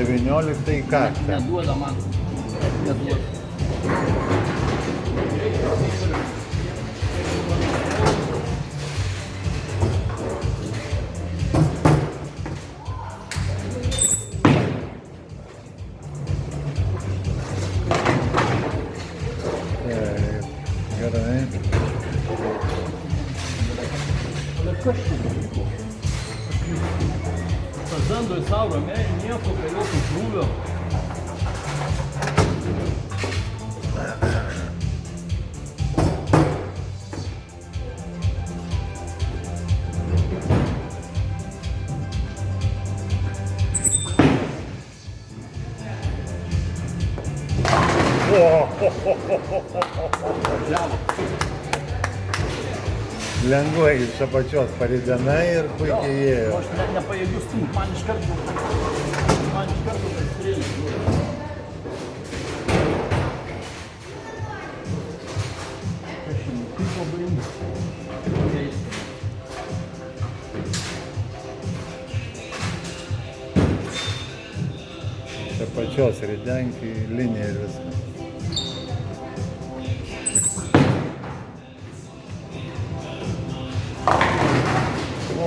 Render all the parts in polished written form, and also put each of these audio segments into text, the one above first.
19 kartą. Neduoda man. Neduoda. Gerai. Kas čia? Pazandoj savo ramiai, nieko, kai jokio krūvio. Lengvai iš apačios paridena ir puikiai ėjo. Aš nepajėgiu stumt, man iš karto pastrėlė. Aš kaip pabaimu. Iš apačios ridenki liniją ir viską.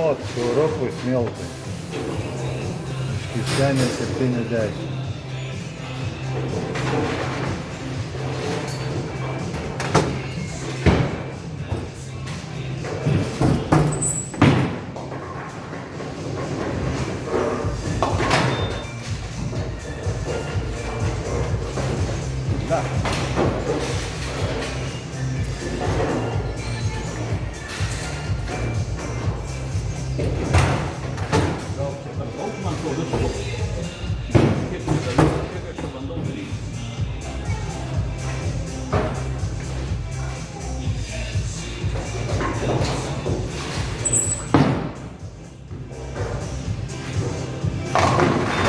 O, surupus miltai. Iš kišenės 70.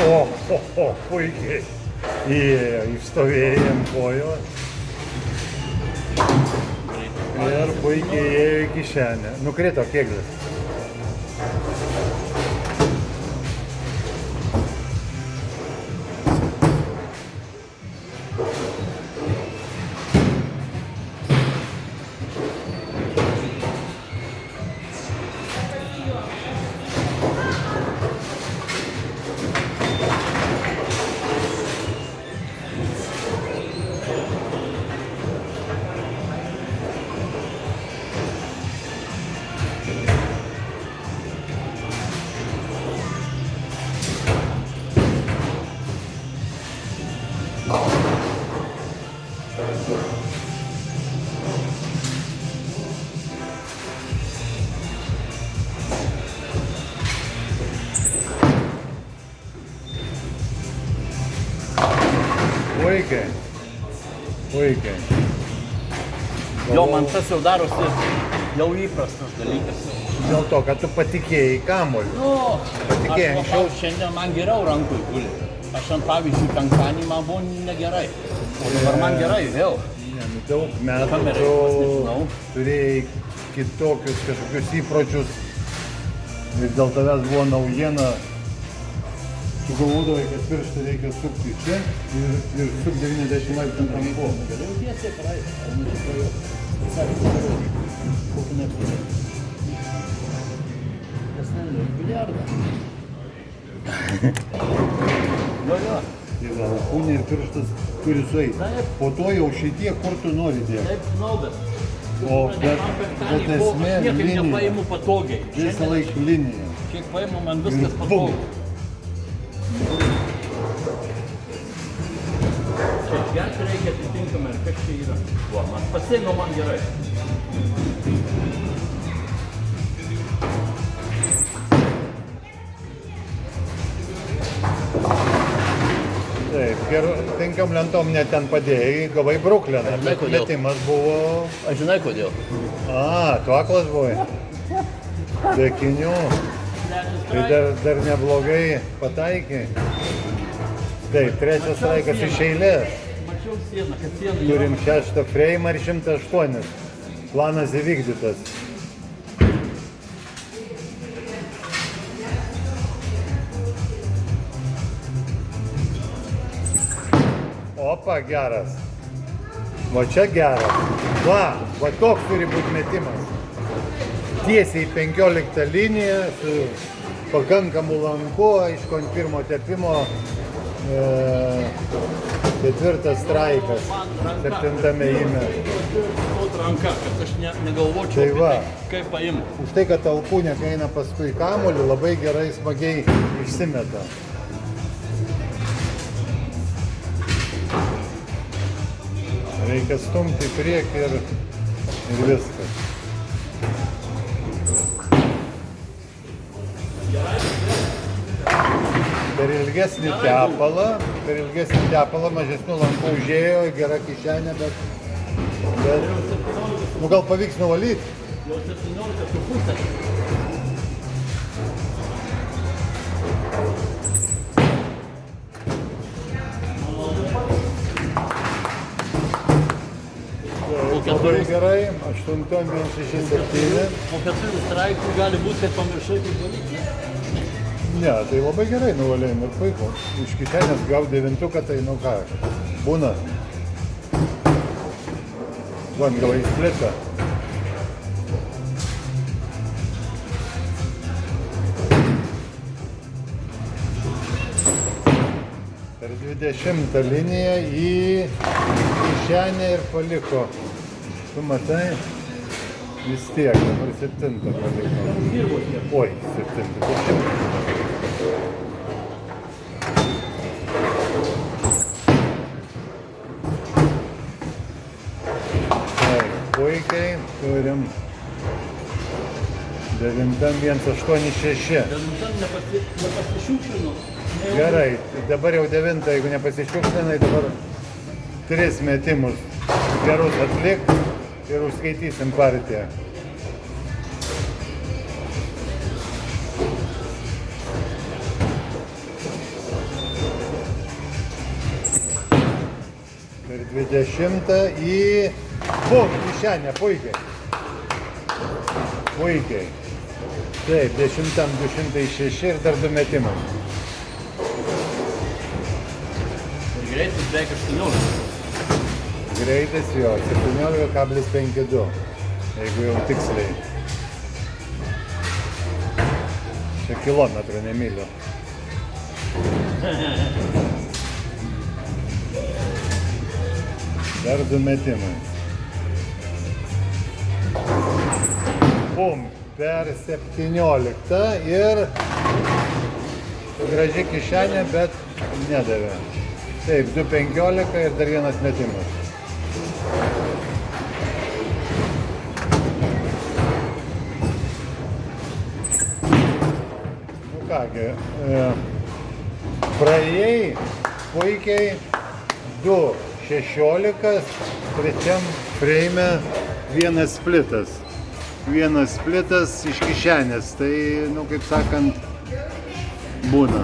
O, puikiai įėjo, išstovėjo ant kojos ir puikiai įėjo į kišenę. Nukrito kėglis. Puikiai. Puikiai. Jo, man tas jau darosi jau įprastas dalykas. Dėl to, kad tu patikėjai kamuolį. Nu, Patikėjai aš anksčiau. šiandien man geriau rankui guli. Aš ant pavyzdžiui penktadienį man buvo negerai. O dabar man gerai vėl. Ne, nu, daug metų Kamerai, tu aš nežinau. turėjai kitokius kažkokius įpročius ir dėl tavęs buvo naujiena. Tu galvodavai, kad pirštą reikia sukti čia ir suk 90 laipsnių ant rankos. Galėjau tiesiai praeiti, ar nusipajau. Visai pasirodė. Kokį nepirė. Kas nenoriu, biliardą. Jo. Tai va, kūnė ir pirštas turi sueiti. Taip. Po to jau šitie, kur tu nori dėti. Taip, žinau, bet... O, bet esmė Aš niekaip linija. nepaimu patogiai. Visą laiką linija. Kiek paimu, man viskas patogu. Čia išgerti reikia atitinkamai, ar kas čia yra. Va, man pasėmė, man gerai. Taip, ir tinkam lentom net ten padėjai, gavai Brukliną. Žinai, kodėl? Metimas buvo... Aš žinai kodėl. A, tu aklas buvai. Be akinių. Tai dar neblogai pataikai. Taip, trečias straikas iš eilės. Mačiau sieną, kad siena yra. Turim 6 freimą ir 108. Planas įvykdytas. Opa, geras. Va čia geras. Va toks turi būti metimas. Tiesiai 15 liniją, su pakankamu lanku, aišku, ant pirmo tepimo 4 straikas, 7 ėjime. Ranka, kad aš negalvočiau Tai va. kaip paimti. Už tai, kad alkūnė, kai eina paskui kamuolį, labai gerai, smagiai išsimeta. Reikia stumti į priekį ir viskas. Per ilgesnį tepalą, mažesnių lankų užėjo, gera kišenė, bet nu gal pavyks nuvalyti. Jau 17,5. Labai gerai, 8,167. Po 4 straikų gali būti, kad pamiršai kaip valyti. Ne, tai labai gerai nuvalėjom ir puiku. Iš kišenės gau 9, tai nu ką, būna. Vangalai splita. Per 20 liniją į kišenę ir paliko. Tu matai? Vis tiek, dabar 7 paliko. Oi, 7, 10. Puikiai turim 9,186. 9 nepasišiukšlinu. Gerai, dabar jau 9, jeigu nepasišiukšlinai, dabar 3 metimus gerus atlik ir užskaitysim partiją. Per 20 į kišenę, puikiai. Puikiai. Taip, 10 206 ir dar 2 metimai. Greitis beveik 18. Greitis jo, 17,52, jeigu jau tiksliai. Čia kilometrų, ne mylių. Dar 2 metimai. Bum, per 17 ir graži kišenė, bet nedavė. Taip, 2,15 ir dar 1 metimas. Nu kągi, praėjai puikiai 2,16, trečiam freime 1 splitas. 1 splitas iš kišenės, tai, nu kaip sakant, būna.